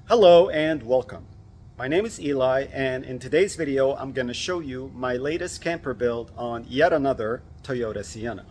Hello and welcome. My name is Eli, and in today's video I'm going to show you my latest camper build on yet another Toyota Sienna.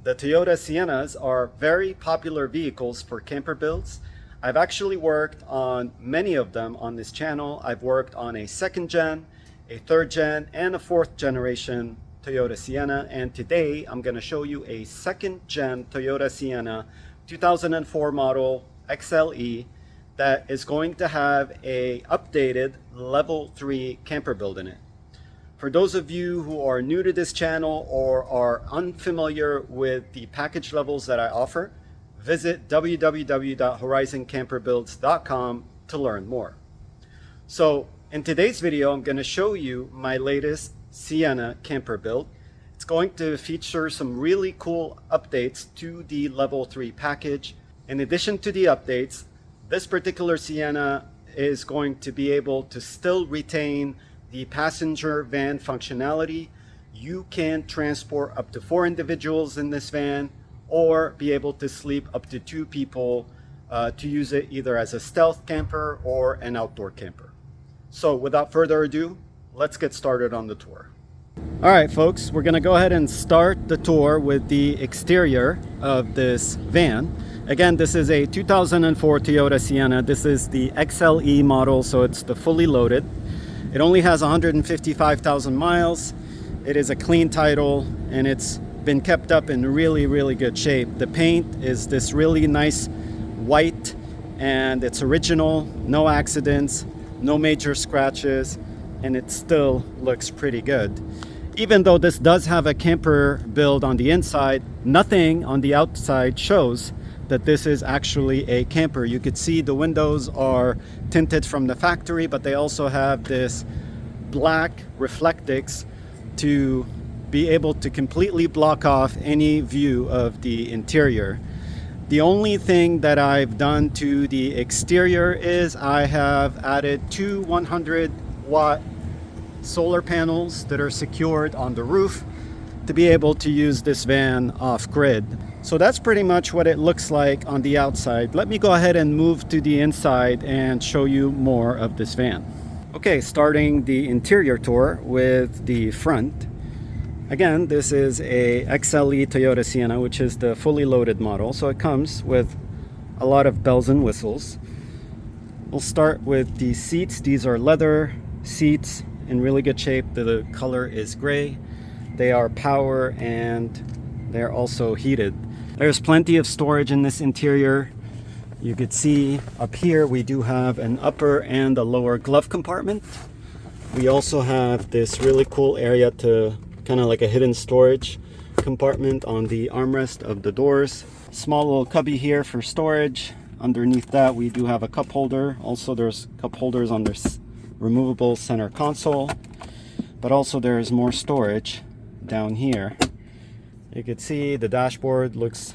The Toyota Siennas are very popular vehicles for camper builds. I've actually worked on many of them on this channel. I've worked on a second gen, a third gen, and a fourth generation Toyota Sienna, and today I'm going to show you a second gen Toyota Sienna 2004 model XLE that is going to have a updated level 3 camper build in it. For those of you who are new to this channel or are unfamiliar with the package levels that I offer, visit www.horizoncamperbuilds.com to learn more. So in today's video, I'm going to show you my latest Sienna camper build. It's going to feature some really cool updates to the level 3 package. In addition to the updates, this particular Sienna is going to be able to still retain the passenger van functionality. You can transport up to 4 individuals in this van or be able to sleep up to 2 people to use it either as a stealth camper or an outdoor camper. So without further ado, let's get started on the tour. All right, folks, we're going to go ahead and start the tour with the exterior of this van. Again, this is a 2004 Toyota Sienna. This is the XLE model, so it's the fully loaded. It only has 155,000 miles. It is a clean title, and it's been kept up in really good shape. The paint is this really nice white, and it's original, no accidents, no major scratches, and it still looks pretty good. Even though this does have a camper build on the inside, nothing on the outside shows that this is actually a camper. You could see the windows are tinted from the factory, but they also have this black reflectix to be able to completely block off any view of the interior. The only thing that I've done to the exterior is I have added 2 100-watt solar panels that are secured on the roof to be able to use this van off-grid. So that's pretty much what it looks like on the outside. Let me go ahead and move to the inside and show you more of this van. Okay, starting the interior tour with the front. Again, this is a XLE Toyota Sienna, which is the fully loaded model. So it comes with a lot of bells and whistles. We'll start with the seats. These are leather seats in really good shape. The color is gray. They are power and they're also heated. There's plenty of storage in this interior. You could see up here we do have an upper and a lower glove compartment. We also have this really cool area to kind of like a hidden storage compartment on the armrest of the doors. Small little cubby here for storage. Underneath that we do have a cup holder. Also there's cup holders on this removable center console, but also there's more storage down here. You can see the dashboard looks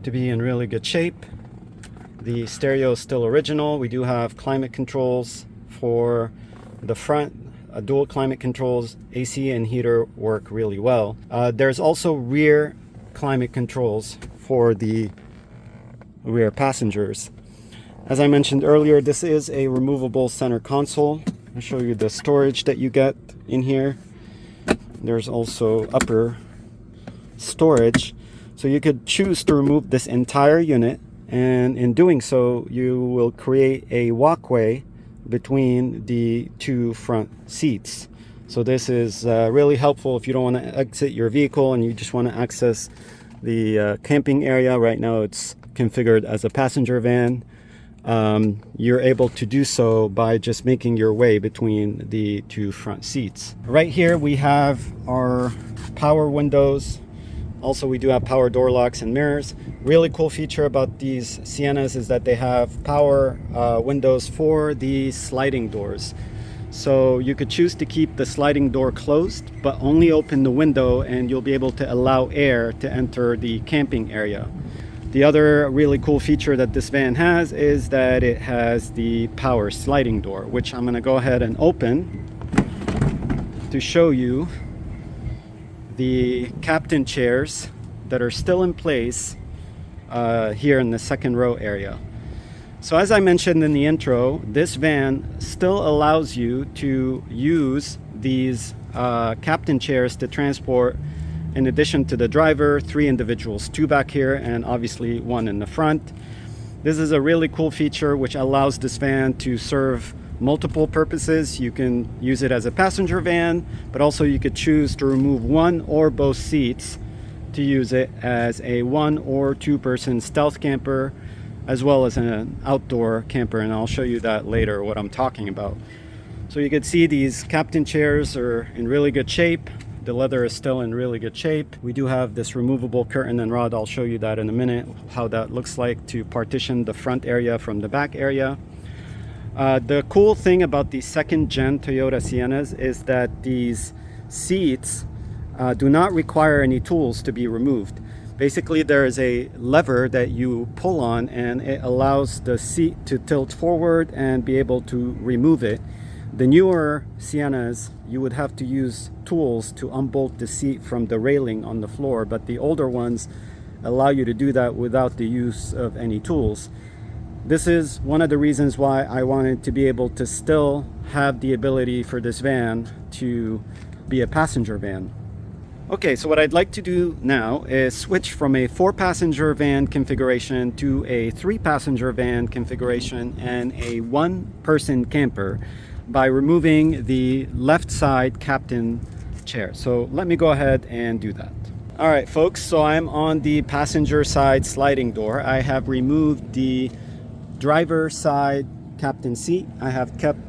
to be in really good shape. The stereo is still original. We do have climate controls for the front, dual climate controls. AC and heater work really well. There's also rear climate controls for the rear passengers. As I mentioned earlier, this is a removable center console. I'll show you the storage that you get in here. There's also upper storage, so you could choose to remove this entire unit, and in doing so you will create a walkway between the 2 front seats. So this is really helpful if you don't want to exit your vehicle and you just want to access the camping area. Right now it's configured as a passenger van. You're able to do so by just making your way between the 2 front seats. Right here we have our power windows. Also, we do have power door locks and mirrors. Really cool feature about these Siennas is that they have power windows for the sliding doors. So you could choose to keep the sliding door closed, but only open the window and you'll be able to allow air to enter the camping area. The other really cool feature that this van has is that it has the power sliding door, which I'm going to go ahead and open to show you the captain chairs that are still in place here in the second row area. So as I mentioned in the intro, this van still allows you to use these captain chairs to transport, in addition to the driver, 3 individuals, 2 back here and obviously 1 in the front. This is a really cool feature which allows this van to serve multiple purposes. You can use it as a passenger van, but also you could choose to remove 1 or both seats to use it as a 1 or 2 person stealth camper, as well as an outdoor camper, and I'll show you that later what I'm talking about. So you can see these captain chairs are in really good shape. The leather is still in really good shape. We do have this removable curtain and rod. I'll show you that in a minute, how that looks like to partition the front area from the back area. The cool thing about the second gen Toyota Siennas is that these seats do not require any tools to be removed. Basically, there is a lever that you pull on and it allows the seat to tilt forward and be able to remove it. The newer Siennas, you would have to use tools to unbolt the seat from the railing on the floor, but the older ones allow you to do that without the use of any tools. This is one of the reasons why I wanted to be able to still have the ability for this van to be a passenger van. Okay, so what I'd like to do now is switch from a 4-passenger van configuration to a 3-passenger van configuration and a 1-person camper by removing the left side captain chair. So let me go ahead and do that. All right, folks, so I'm on the passenger side sliding door. I have removed the driver side captain seat. I have kept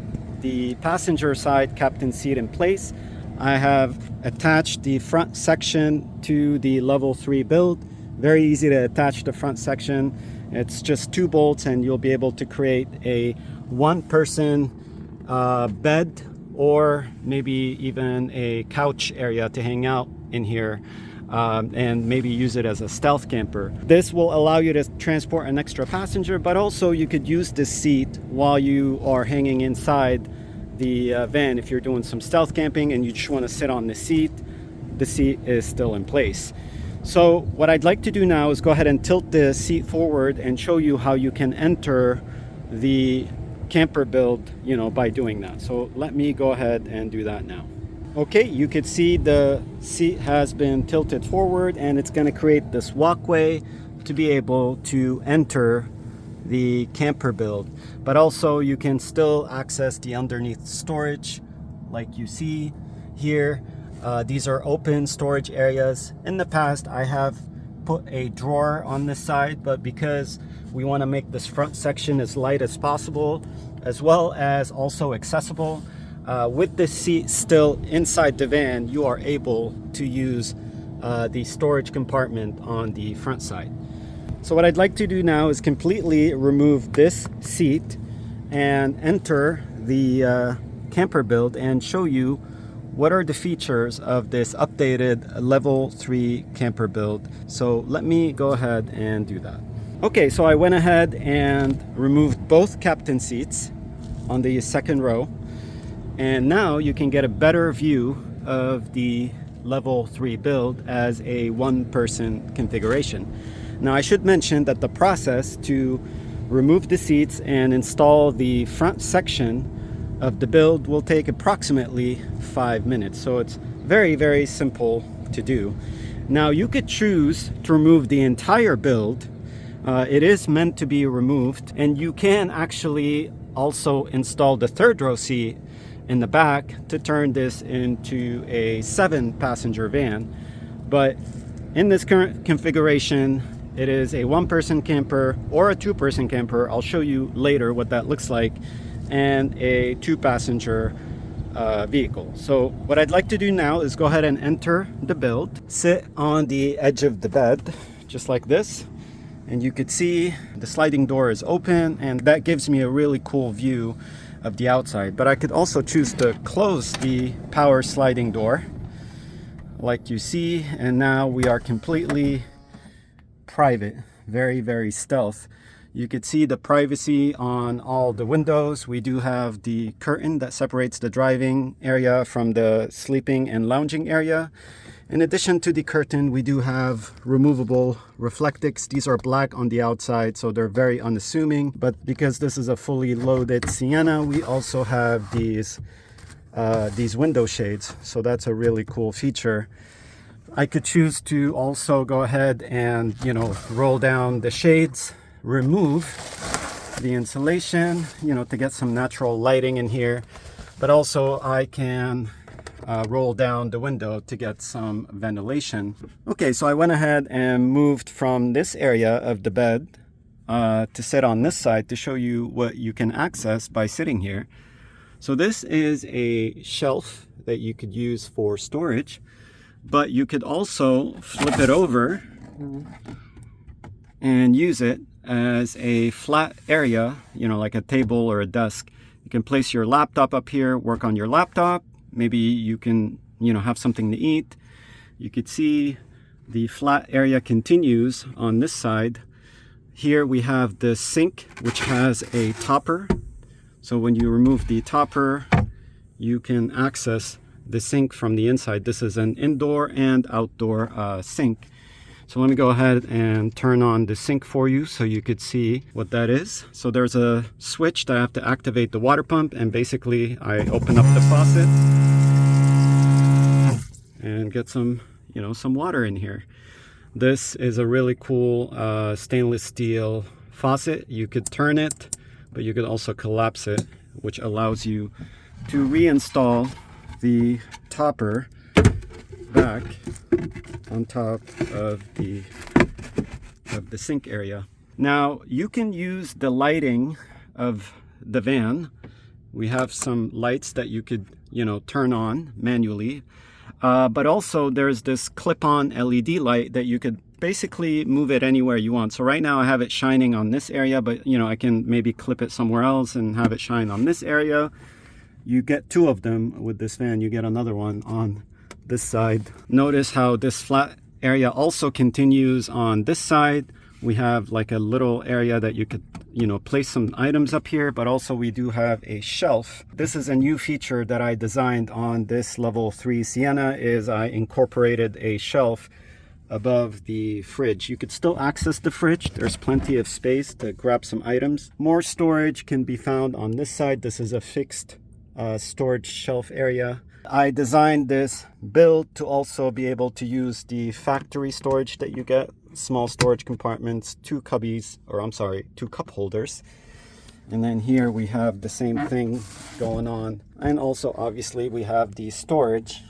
the passenger side captain seat in place. I have attached the front section to the level 3 build. Very easy to attach the front section. It's just 2 bolts and you'll be able to create a 1-person bed, or maybe even a couch area to hang out in here, and maybe use it as a stealth camper. This will allow you to transport an extra passenger, but also you could use this seat while you are hanging inside the van. If you're doing some stealth camping and you just want to sit on the seat is still in place. So what I'd like to do now is go ahead and tilt the seat forward and show you how you can enter the camper build, by doing that. So let me go ahead and do that now. Okay, you could see the seat has been tilted forward and it's going to create this walkway to be able to enter the camper build, but also you can still access the underneath storage like you see here. These are open storage areas. In the past I have put a drawer on this side, but because we want to make this front section as light as possible, as well as also accessible, with this seat still inside the van, you are able to use the storage compartment on the front side. So what I'd like to do now is completely remove this seat and enter the camper build and show you what are the features of this updated level 3 camper build. So let me go ahead and do that. Okay, so I went ahead and removed both captain seats on the second row, and now you can get a better view of the level 3 build as a 1-person configuration. Now I should mention that the process to remove the seats and install the front section of the build will take approximately 5 minutes. So it's very, very simple to do. Now you could choose to remove the entire build. It is meant to be removed, and you can actually also install the 3rd row seat in the back to turn this into a 7-passenger van. But in this current configuration, it is a 1-person camper or a 2-person camper. I'll show you later what that looks like, and a 2-passenger vehicle. So what I'd like to do now is go ahead and enter the build, sit on the edge of the bed just like this, and you could see the sliding door is open, and that gives me a really cool view of the outside. But I could also choose to close the power sliding door like you see, and now we are completely private, very, very stealth. You could see the privacy on all the windows. We do have the curtain that separates the driving area from the sleeping and lounging area. In addition to the curtain, we do have removable reflectics. These are black on the outside, so they're very unassuming. But because this is a fully loaded Sienna, we also have these window shades. So that's a really cool feature. I could choose to also go ahead and, roll down the shades, remove the insulation, to get some natural lighting in here. But also I can roll down the window to get some ventilation. Okay, so I went ahead and moved from this area of the bed to sit on this side to show you what you can access by sitting here. So this is a shelf that you could use for storage, but you could also flip it over and use it as a flat area, like a table or a desk. You can place your laptop up here, work on your laptop. Maybe you can, have something to eat. You could see the flat area continues on this side. Here we have the sink, which has a topper. So when you remove the topper, you can access the sink from the inside. This is an indoor and outdoor sink. So let me go ahead and turn on the sink for you so you could see what that is. So there's a switch that I have to activate the water pump, and basically I open up the faucet and get some, some water in here. This is a really cool stainless steel faucet. You could turn it, but you could also collapse it, which allows you to reinstall the topper back on top of the sink area. Now you can use the lighting of the van. We have some lights that you could turn on manually, but also there's this clip-on LED light that you could basically move it anywhere you want. So right now I have it shining on this area, but I can maybe clip it somewhere else and have it shine on this area. You get two of them with this van. You get another one on this side. Notice how this flat area also continues on this side. We have like a little area that you could place some items up here, but also we do have a shelf. This is a new feature that I designed on this level 3 Sienna, is I incorporated a shelf above the fridge. You could still access the fridge. There's plenty of space to grab some items. More storage can be found on this side. This is a fixed storage shelf area. I designed this build to also be able to use the factory storage that you get, small storage compartments, two cup holders. And then here we have the same thing going on. And also obviously we have the storage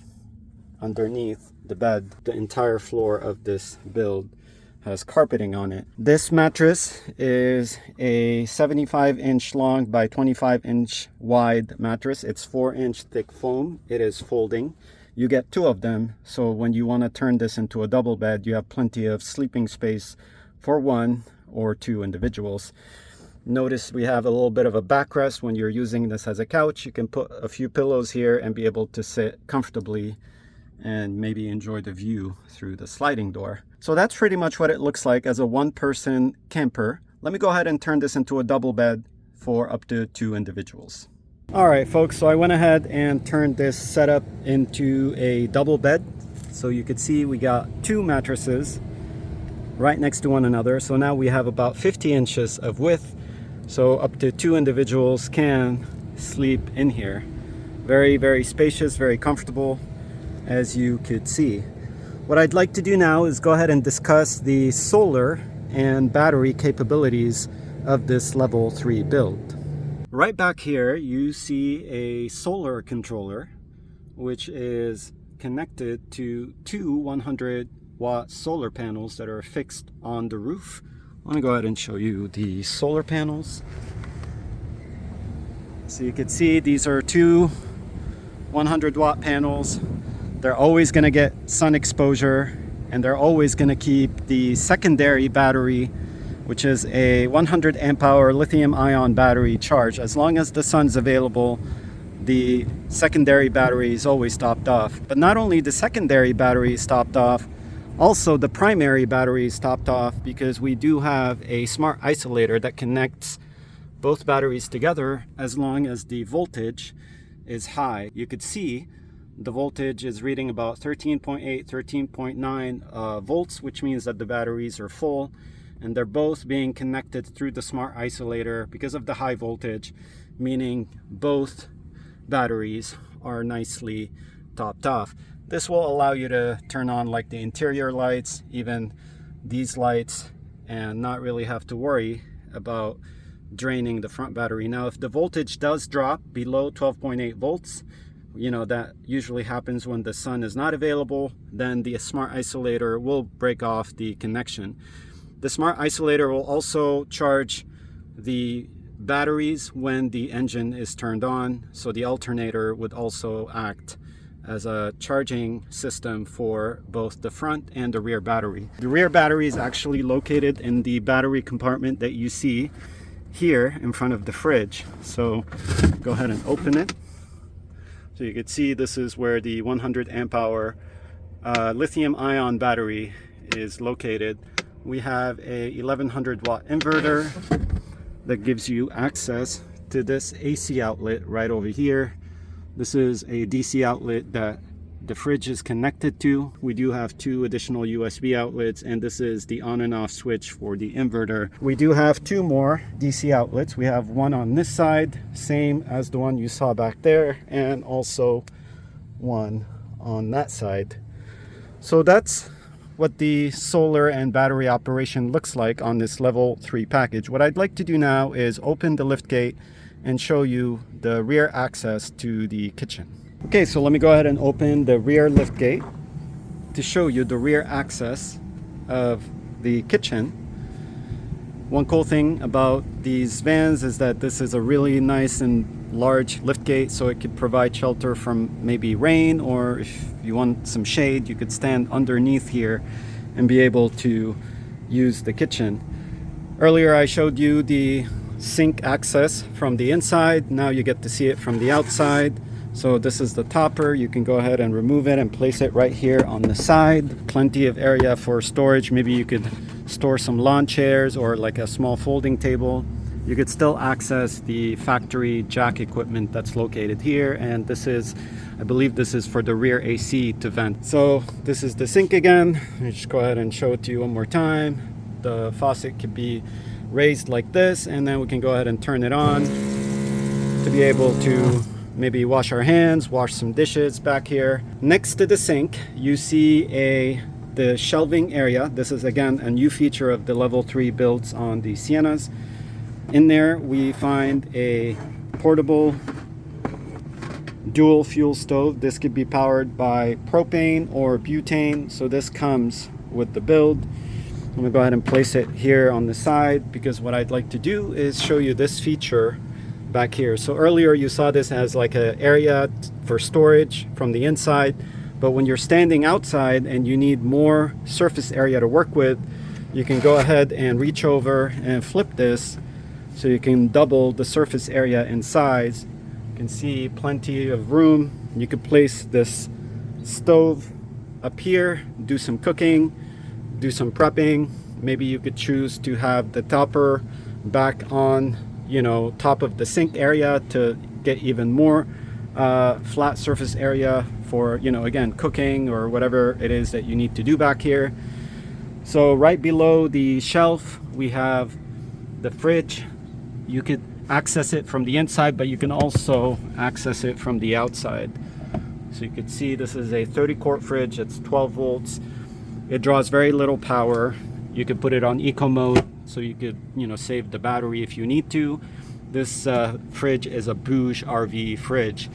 underneath the bed. The entire floor of this build has carpeting on it. This mattress is a 75-inch long by 25-inch wide mattress. It's 4-inch thick foam. It is folding. You get two of them, so when you want to turn this into a double bed, you have plenty of sleeping space for one or two individuals. Notice we have a little bit of a backrest. When you're using this as a couch, you can put a few pillows here and be able to sit comfortably and maybe enjoy the view through the sliding door. So that's pretty much what it looks like as a one-person camper. Let me go ahead and turn this into a double bed for up to two individuals. All right, folks, so I went ahead and turned this setup into a double bed. So you could see we got two mattresses right next to one another. So now we have about 50 inches of width. So up to two individuals can sleep in here. Very, very spacious, very comfortable, as you could see. What I'd like to do now is go ahead and discuss the solar and battery capabilities of this level 3 build. Right back here you see a solar controller, which is connected to two 100-watt solar panels that are fixed on the roof. I'm gonna go ahead and show you the solar panels. So you can see these are two 100-watt panels. They're always going to get sun exposure, and they're always going to keep the secondary battery, which is a 100 amp hour lithium ion battery, charged. As long as the sun's available, the secondary battery is always topped off. But not only the secondary battery is topped off, Also, the primary battery is topped off because we do have a smart isolator that connects both batteries together as long as the voltage is high. You could see the voltage is reading about 13.8, 13.9 volts, which means that the batteries are full, and they're both being connected through the smart isolator because of the high voltage, meaning both batteries are nicely topped off. This will allow you to turn on like the interior lights, even these lights, and not really have to worry about draining the front battery. Now, if the voltage does drop below 12.8 volts, you know, that usually happens when the sun is not available, then the smart isolator will break off the connection. The smart isolator will also charge the batteries when the engine is turned on, so the alternator would also act as a charging system for both the front and the rear battery. The rear battery is actually located in the battery compartment that you see here in front of the fridge. So go ahead and open it. So you can see this is where the 100 amp hour lithium ion battery is located. We have a 1100 watt inverter that gives you access to this AC outlet right over here. This is a DC outlet that the fridge is connected to. We do have 2 additional USB outlets, and this is the on and off switch for the inverter. We do have 2 more DC outlets. We have one on this side, same as the one you saw back there, and also one on that side. So that's what the solar and battery operation looks like on this level 3 package. What I'd like to do now is open the lift gate and show you the rear access to the kitchen. Okay, so let me go ahead and open the rear lift gate to show you the rear access of the kitchen. One cool thing about these vans is that this is a really nice and large lift gate, so it could provide shelter from maybe rain, or if you want some shade, you could stand underneath here and be able to use the kitchen. Earlier I showed you the sink access from the inside. Now you get to see it from the outside. So this is the topper. You can go ahead and remove it and place it right here on the side. Plenty of area for storage. Maybe you could store some lawn chairs or like a small folding table. You could still access the factory jack equipment that's located here, and this is, I believe this is for the rear AC to vent. So this is the sink again. Let me just go ahead and show it to you one more time. The faucet could be raised like this, and then we can go ahead and turn it on to be able to maybe wash our hands, wash some dishes back here. Next to the sink, you see the shelving area. This is again a new feature of the level 3 builds on the Siennas. In there we find a portable dual fuel stove. This could be powered by propane or butane, so this comes with the build. I'm gonna go ahead and place it here on the side because what I'd like to do is show you this feature back here. So earlier you saw this as like an area for storage from the inside, but when you're standing outside and you need more surface area to work with, you can go ahead and reach over and flip this so you can double the surface area in size. You can see plenty of room. You could place this stove up here, do some cooking, do some prepping. Maybe you could choose to have the topper back on, you know, top of the sink area to get even more flat surface area for, you know, again, cooking or whatever it is that you need to do back here. So right below the shelf we have the fridge. You could access it from the inside, but you can also access it from the outside. So you could see this is a 30 quart fridge. It's 12 volts. It draws very little power. You could put it on eco mode, so you could, you know, save the battery if you need to. This fridge is a Bouge RV fridge.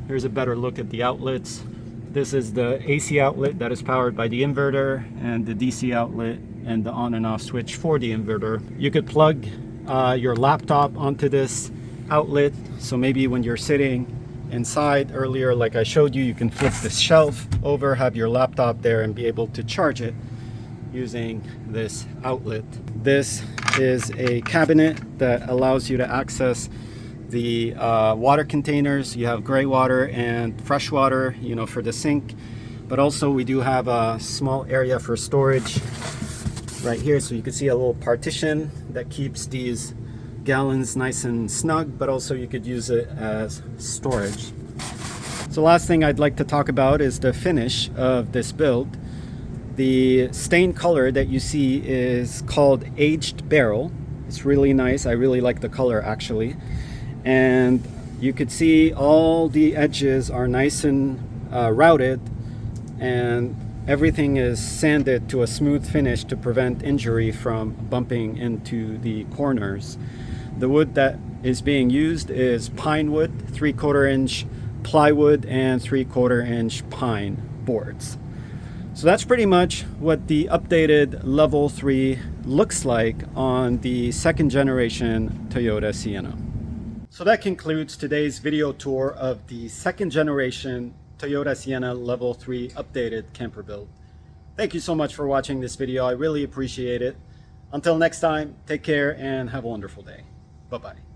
Here's a better look at the outlets. This is the AC outlet that is powered by the inverter, and the DC outlet and the on and off switch for the inverter. You could plug your laptop onto this outlet, so maybe when you're sitting inside earlier, like I showed you, you can flip this shelf over, have your laptop there, and be able to charge it using this outlet. This is a cabinet that allows you to access the water containers. You have gray water and fresh water, you know, for the sink, but also we do have a small area for storage right here. So you can see a little partition that keeps these gallons nice and snug, but also you could use it as storage. So last thing I'd like to talk about is the finish of this build. The stain color that you see is called aged barrel. It's really nice. I really like the color actually. And you could see all the edges are nice and routed, and everything is sanded to a smooth finish to prevent injury from bumping into the corners. The wood that is being used is pine wood, 3/4 inch plywood, and 3/4 inch pine boards. So that's pretty much what the updated level 3 looks like on the second generation Toyota Sienna. So that concludes today's video tour of the second generation Toyota Sienna level 3 updated camper build. Thank you so much for watching this video. I really appreciate it. Until next time, take care and have a wonderful day. Bye-bye.